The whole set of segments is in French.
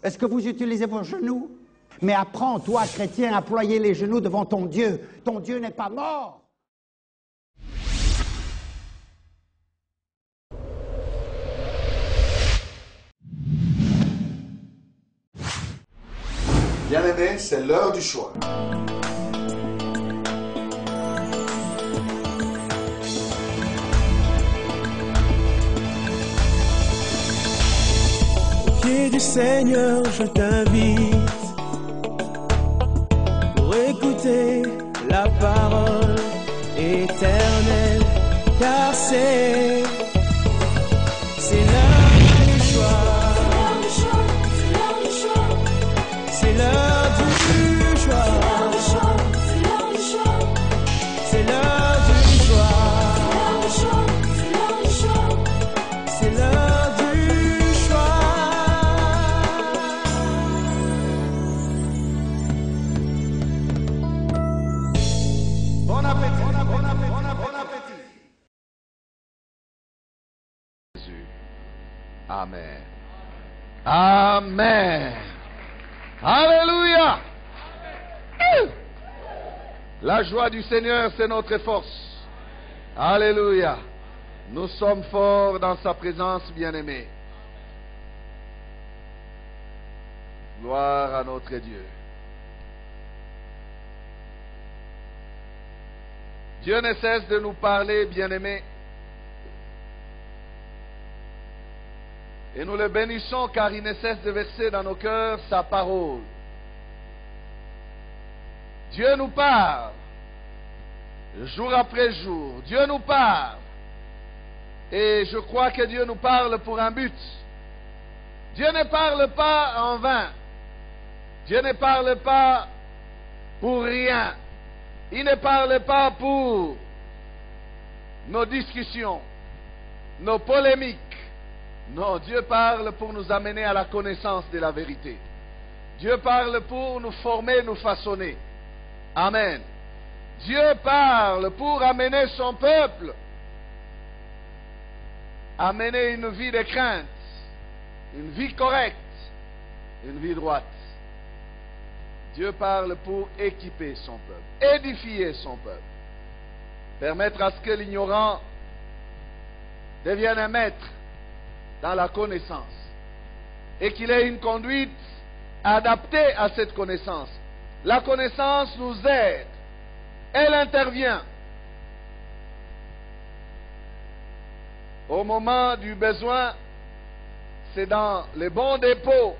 Est-ce que vous utilisez vos genoux? Mais apprends, toi, chrétien, à ployer les genoux devant ton Dieu. Ton Dieu n'est pas mort. Bien-aimés, c'est l'heure du choix. Au pied du Seigneur, je t'invite pour écouter la parole éternelle, car c'est l'heure du choix. C'est l'heure du choix. C'est l'heure du choix. C'est l'heure du choix. Bon appétit, bon appétit. Jésus. Amen. Amen. Alléluia. La joie du Seigneur, c'est notre force. Alléluia. Nous sommes forts dans sa présence, bien-aimés. Gloire à notre Dieu. Dieu ne cesse de nous parler, bien-aimés. Et nous le bénissons car il ne cesse de verser dans nos cœurs sa parole. Dieu nous parle, jour après jour. Dieu nous parle. Et je crois que Dieu nous parle pour un but. Dieu ne parle pas en vain. Dieu ne parle pas pour rien. Il ne parle pas pour nos discussions, nos polémiques. Non, Dieu parle pour nous amener à la connaissance de la vérité. Dieu parle pour nous former, nous façonner. Amen. Dieu parle pour amener son peuple à mener une vie de crainte, une vie correcte, une vie droite. Dieu parle pour équiper son peuple, édifier son peuple, permettre à ce que l'ignorant devienne un maître dans la connaissance et qu'il ait une conduite adaptée à cette connaissance. La connaissance nous aide, elle intervient au moment du besoin. C'est dans les bons dépôts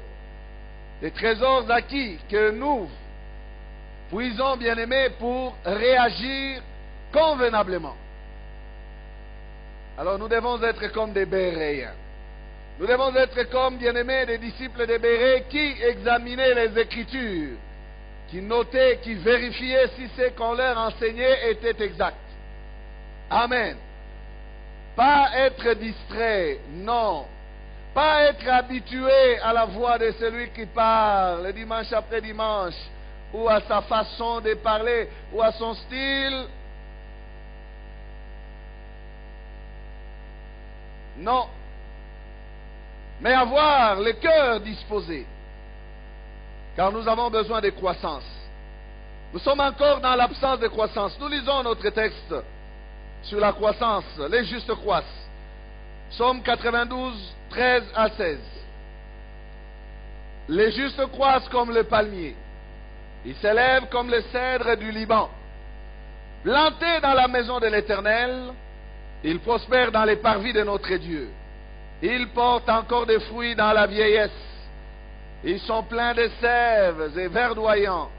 des trésors acquis que nous puisons, bien-aimés, pour réagir convenablement. Alors nous devons être comme des Béréens. Nous devons être comme, bien-aimés, des disciples des Bérets qui examinaient les Écritures, qui notaient, qui vérifiaient si ce qu'on leur enseignait était exact. Amen. Pas être distrait, non. Pas être habitué à la voix de celui qui parle dimanche après dimanche, ou à sa façon de parler, ou à son style. Non. Mais avoir le cœur disposé, car nous avons besoin de croissance. Nous sommes encore dans l'absence de croissance. Nous lisons notre texte sur la croissance. Les justes croissent. Psaume 92, 13 à 16. Les justes croissent comme le palmier. Ils s'élèvent comme le cèdre du Liban. Plantés dans la maison de l'Éternel, ils prospèrent dans les parvis de notre Dieu. Ils portent encore des fruits dans la vieillesse. Ils sont pleins de sèves et verdoyants,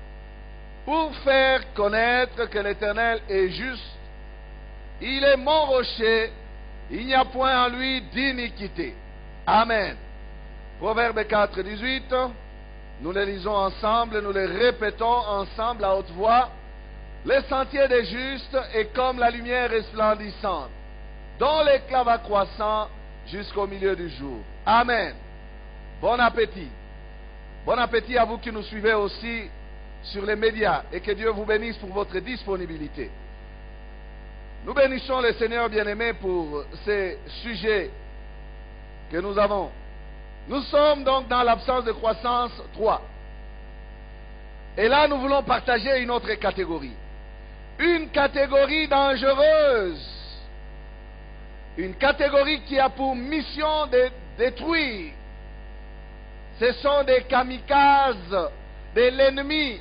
pour faire connaître que l'Éternel est juste. Il est mon rocher, il n'y a point en lui d'iniquité. Amen. Proverbe 4, 18. Nous les lisons ensemble, nous les répétons ensemble à haute voix. Le sentier des justes est comme la lumière resplendissante, dont l'éclat va croissant jusqu'au milieu du jour. Amen. Bon appétit. Bon appétit à vous qui nous suivez aussi sur les médias, et que Dieu vous bénisse pour votre disponibilité. Nous bénissons le Seigneur bien-aimé pour ces sujets que nous avons Nous sommes donc dans l'absence de croissance 3. Et là, nous voulons partager une autre catégorie. Une catégorie dangereuse. Une catégorie qui a pour mission de détruire. Ce sont des kamikazes de l'ennemi.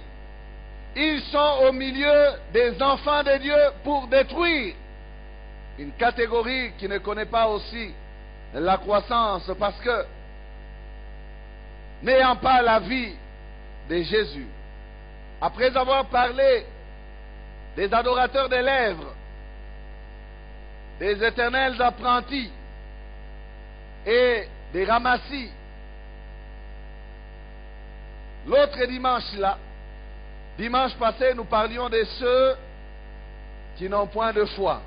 Ils sont au milieu des enfants de Dieu pour détruire. Une catégorie qui ne connaît pas aussi la croissance parce que, n'ayant pas la vie de Jésus, après avoir parlé des adorateurs des lèvres, des éternels apprentis et des ramassis, l'autre dimanche passé, nous parlions de ceux qui n'ont point de foi.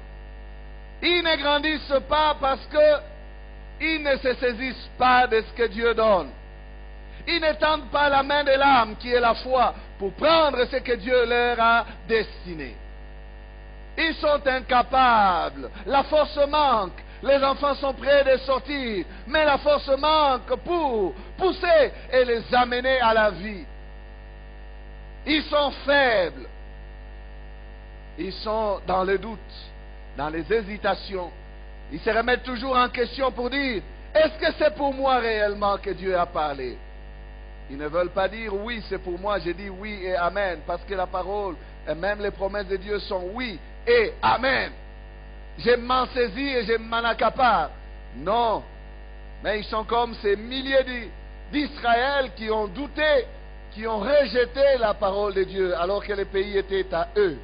Ils ne grandissent pas parce qu'ils ne se saisissent pas de ce que Dieu donne. Ils ne tendent pas la main de l'âme qui est la foi pour prendre ce que Dieu leur a destiné. Ils sont incapables. La force manque. Les enfants sont prêts de sortir. Mais la force manque pour pousser et les amener à la vie. Ils sont faibles. Ils sont dans le doute, dans les hésitations. Ils se remettent toujours en question pour dire, est-ce que c'est pour moi réellement que Dieu a parlé? Ils ne veulent pas dire oui, c'est pour moi. J'ai dit oui et amen. Parce que la parole et même les promesses de Dieu sont oui et amen. Je m'en saisis et je m'en accapare. Non. Mais ils sont comme ces milliers d'Israël qui ont douté, qui ont rejeté la parole de Dieu alors que le pays était à eux.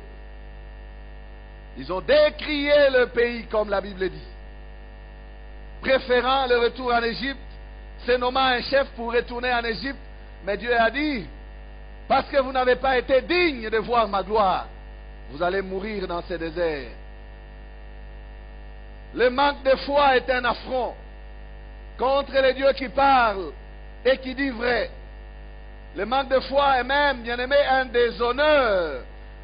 Ils ont décrié le pays comme la Bible dit. Préférant le retour en Égypte, se nommant un chef pour retourner en Égypte. Mais Dieu a dit, parce que vous n'avez pas été digne de voir ma gloire, vous allez mourir dans ce désert. Le manque de foi est un affront contre les dieux qui parlent et qui disent vrai. Le manque de foi est même, bien aimé, un déshonneur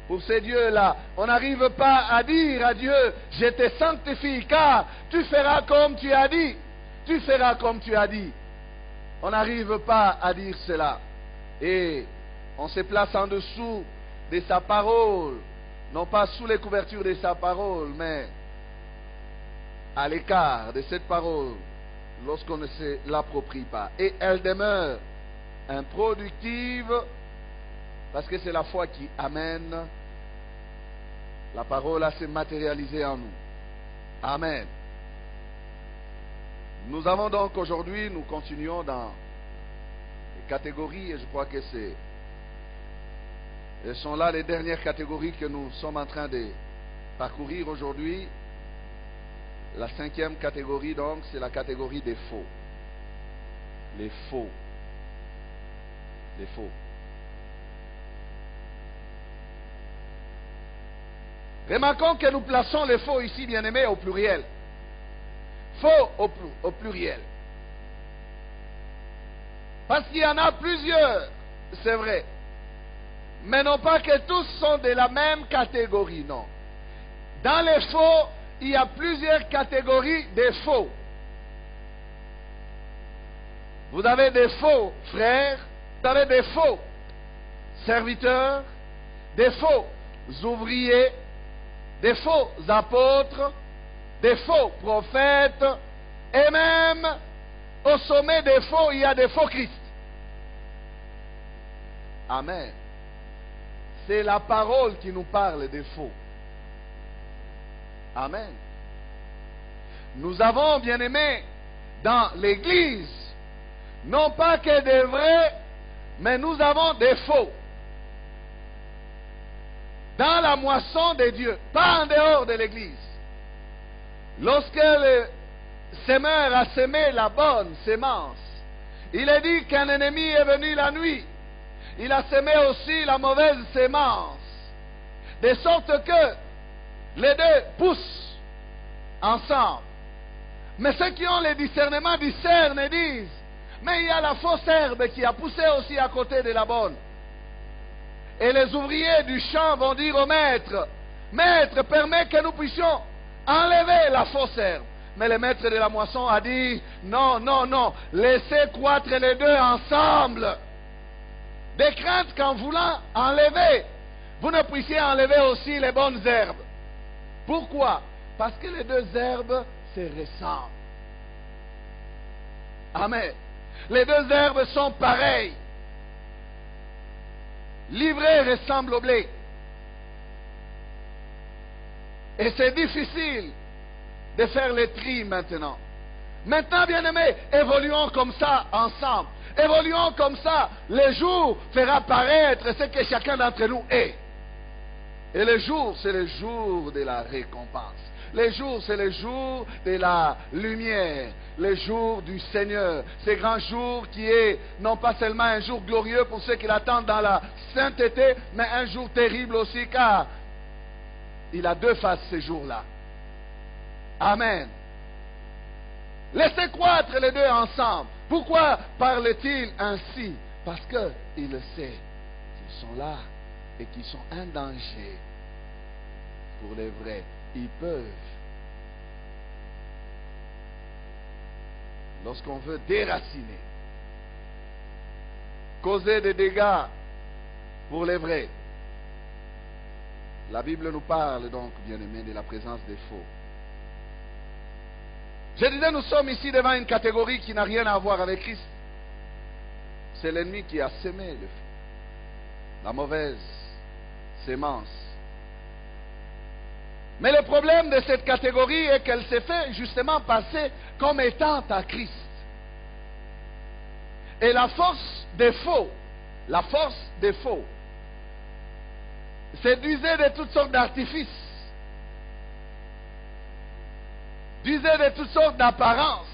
pour ces dieux-là. On n'arrive pas à dire à Dieu, je te sanctifie car tu feras comme tu as dit. Tu feras comme tu as dit. On n'arrive pas à dire cela. Et on se place en dessous de sa parole. Non pas sous les couvertures de sa parole, mais à l'écart de cette parole lorsqu'on ne se l'approprie pas. Et elle demeure improductive parce que c'est la foi qui amène la parole à se matérialiser en nous. Amen. Nous avons donc aujourd'hui, nous continuons dans les catégories et je crois que ce sont là les dernières catégories que nous sommes en train de parcourir aujourd'hui. La 5e catégorie donc, c'est la catégorie des faux. Les faux. Les faux. Remarquons que nous plaçons les faux ici, bien-aimés, au pluriel. Faux au pluriel. Parce qu'il y en a plusieurs, c'est vrai. Mais non pas que tous sont de la même catégorie, non. Dans les faux, il y a plusieurs catégories de faux. Vous avez des faux frères, vous avez des faux serviteurs, des faux ouvriers, des faux apôtres, des faux prophètes, et même au sommet des faux, il y a des faux Christ. Amen. C'est la parole qui nous parle des faux. Amen. Nous avons, bien aimés, dans l'Église, non pas que des vrais, mais nous avons des faux. Dans la moisson de Dieu, pas en dehors de l'Église. Lorsque le semeur a semé la bonne sémence, il est dit qu'un ennemi est venu la nuit. Il a semé aussi la mauvaise sémence. De sorte que les deux poussent ensemble. Mais ceux qui ont le discernement discernent et disent, mais il y a la fausse herbe qui a poussé aussi à côté de la bonne. Et les ouvriers du champ vont dire au maître, maître, permets que nous puissions enlever la fausse herbe. Mais le maître de la moisson a dit, non, non, non, laissez croître les deux ensemble. De crainte qu'en voulant enlever, vous ne puissiez enlever aussi les bonnes herbes. Pourquoi? Parce que les deux herbes se ressemblent. Amen. Les deux herbes sont pareilles. L'ivraie ressemble au blé. Et c'est difficile de faire le tri maintenant. Maintenant, bien-aimés, évoluons comme ça ensemble. Évoluons comme ça. Le jour fera paraître ce que chacun d'entre nous est. Et le jour, c'est le jour de la récompense. Le jour, c'est le jour de la lumière. Le jour du Seigneur. Ce grand jour qui est non pas seulement un jour glorieux pour ceux qui l'attendent dans la sainteté, mais un jour terrible aussi, car il a deux faces ce jour-là. Amen. Laissez croître les deux ensemble. Pourquoi parle-t-il ainsi? Parce qu'il le sait qu'ils sont là et qu'ils sont un danger pour les vrais. Ils peuvent, lorsqu'on veut déraciner, causer des dégâts pour les vrais. La Bible nous parle donc, bien-aimés, de la présence des faux. Je disais, nous sommes ici devant une catégorie qui n'a rien à voir avec Christ. C'est l'ennemi qui a semé le faux, la mauvaise sémence. Mais le problème de cette catégorie est qu'elle s'est fait justement passer comme étant à Christ. Et la force des faux, c'est d'user de toutes sortes d'artifices, d'user de toutes sortes d'apparences.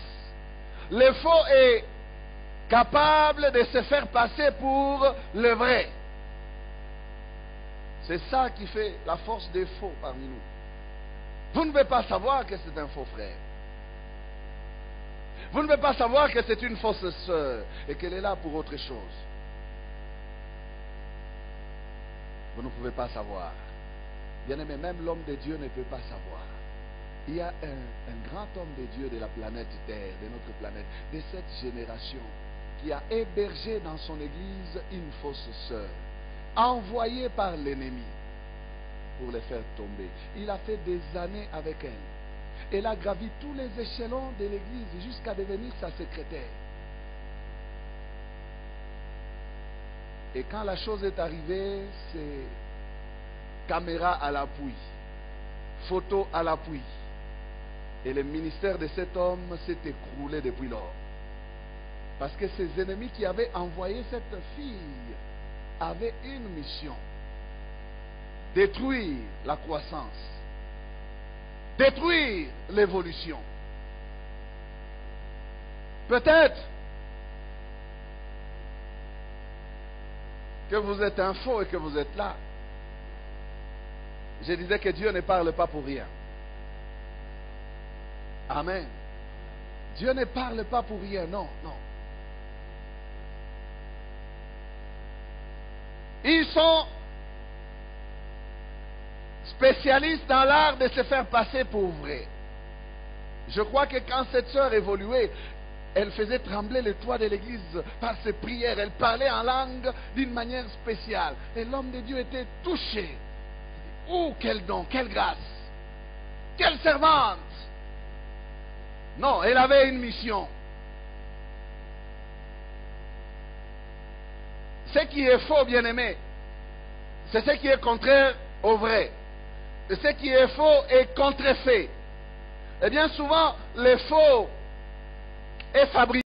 Le faux est capable de se faire passer pour le vrai. C'est ça qui fait la force des faux parmi nous. Vous ne pouvez pas savoir que c'est un faux frère. Vous ne pouvez pas savoir que c'est une fausse sœur et qu'elle est là pour autre chose. Vous ne pouvez pas savoir. Bien aimé, même l'homme de Dieu ne peut pas savoir. Il y a un grand homme de Dieu de la planète Terre, de notre planète, de cette génération, qui a hébergé dans son église une fausse sœur, envoyée par l'ennemi pour les faire tomber. Il a fait des années avec elle. Elle a gravi tous les échelons de l'église jusqu'à devenir sa secrétaire. Et quand la chose est arrivée, c'est caméra à l'appui, photo à l'appui. Et le ministère de cet homme s'est écroulé depuis lors. Parce que ses ennemis qui avaient envoyé cette fille avaient une mission: détruire la croissance, détruire l'évolution. Peut-être que vous êtes un faux et que vous êtes là. Je disais que Dieu ne parle pas pour rien. Amen. Dieu ne parle pas pour rien, non, non. Ils sont spécialistes dans l'art de se faire passer pour vrai. Je crois que quand cette sœur évoluait, elle faisait trembler le toit de l'église par ses prières. Elle parlait en langue d'une manière spéciale. Et l'homme de Dieu était touché. Oh, quel don, quelle grâce, quelle servante. Non, elle avait une mission. Ce qui est faux, bien-aimé, c'est ce qui est contraire au vrai. Et ce qui est faux est contrefait. Et bien souvent, le faux est fabriqué